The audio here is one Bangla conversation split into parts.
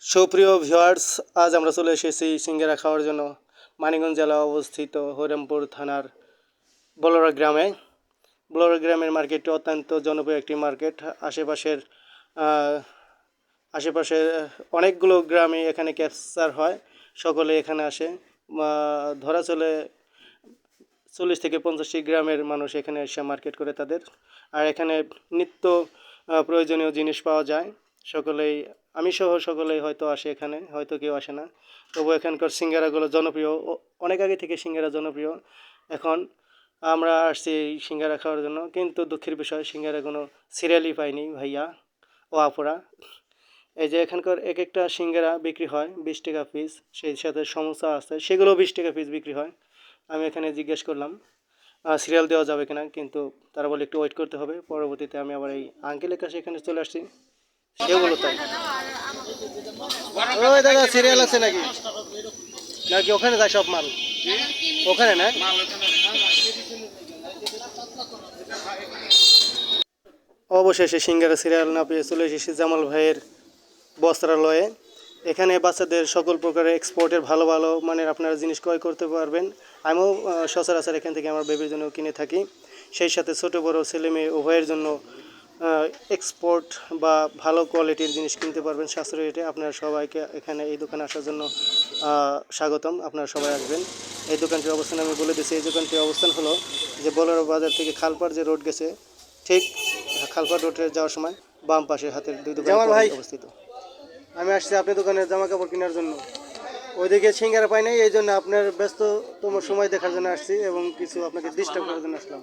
সুপ্রিয় ভিউয়ার্স, আজ আমরা চলে এসেছি সিঙ্গারা খাওয়ার জন্য মানিকগঞ্জ জেলা অবস্থিত হরিরামপুর থানার বলরা গ্রামে। বলরা গ্রামের মার্কেটটি অত্যন্ত জনপ্রিয় একটি মার্কেট। আশেপাশে অনেকগুলো গ্রামে এখানে ক্যাপচার হয়, সকলে এখানে আসে। ধরা চলে 40 থেকে 50টি গ্রামের মানুষ এখানে এসে মার্কেট করে তাদের। আর এখানে নিত্য প্রয়োজনীয় জিনিস পাওয়া যায়। সকলেই, আমি সহ সকলেই হয়তো আসে এখানে, হয়তো কেউ আসে না। তবু এখানকার সিঙ্গারাগুলো জনপ্রিয়, অনেক আগে থেকে সিঙ্গারা জনপ্রিয়। এখন আমরা আসছি এই সিঙ্গারা খাওয়ার জন্য, কিন্তু দুঃখের বিষয় সিঙ্গারা কোনো সিরিয়ালই পাইনি ভাইয়া ও আপুরা। এই যে এখানকার এক একটা সিঙ্গারা বিক্রি হয় 20 টাকা পিস, সেই সাথে সমোসা আছে, সেগুলো 20 টাকা পিস বিক্রি হয়। আমি এখানে জিজ্ঞেস করলাম সিরিয়াল দেওয়া যাবে কিনা, কিন্তু তারা বলে একটু ওয়েট করতে হবে। পরবর্তীতে আমি আবার এই আঙ্কেলের কাছে এখানে চলে আসছি, সেও বলো তাই। ওই দাদা, সিরিয়াল আছে নাকি? নাকি ওখানে যায় সব মাল? ওখানে না, অবশেষে সিঙ্গারা সিরিয়াল না পেয়ে চলে এসেছি জামাল ভাইয়ের বস্ত্রালয়ে। এখানে বাচ্চাদের সকল প্রকারের এক্সপোর্টের ভালো ভালো মানের আপনারা জিনিস ক্রয় করতে পারবেন। আমিও সচরাচর এখান থেকে আমার বেবির জন্য কিনে থাকি। সেই সাথে ছোটো বড়ো ছেলে মেয়ে উভয়ের জন্য এক্সপোর্ট বা ভালো কোয়ালিটির জিনিস কিনতে পারবেন সাশ্রয়ী রেটে। আপনারা সবাইকে এখানে এই দোকানে আসার জন্য স্বাগতম। আপনারা সবাই আসবেন। এই দোকানটির অবস্থান আমি বলে দিচ্ছি। এই দোকানটির অবস্থান হলো যে বলরা বাজার থেকে খালপাড় যে রোড গেছে, ঠিক খালপাড় রোডে যাওয়ার সময় বাম পাশে হাতের 2 দোকান অবস্থিত। আমি আসছি আপনার দোকানে জামা কাপড় কেনার জন্য। ওইদিকে সিঙ্গারা পাই নাই, এই জন্য আপনার ব্যস্ততম সময় দেখার জন্য আসছি এবং কিছু আপনাকে ডিস্টার্ব করার জন্য আসলাম।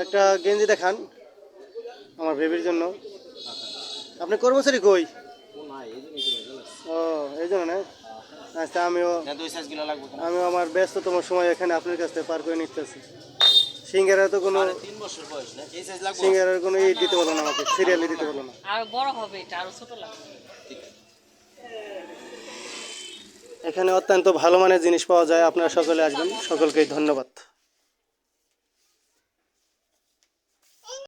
একটা গেঞ্জি দেখান আমার বেবির জন্য। আপনি কর্মচারী কই? ও, এই জন্য না। আচ্ছা, আমিও আমার ব্যস্ততম সময় এখানে আপনার কাছ থেকে পার করে নিতেছি। সিঙ্গারা তো কোনো সিঙ্গারার কোনো ই দিতে পারলো না, আমাকে সিরিয়ালি দিতে পারলো না। এখানে অত্যন্ত ভালো মানের জিনিস পাওয়া যায়। আপনারা সকলে আসবেন। সকলকে ধন্যবাদ।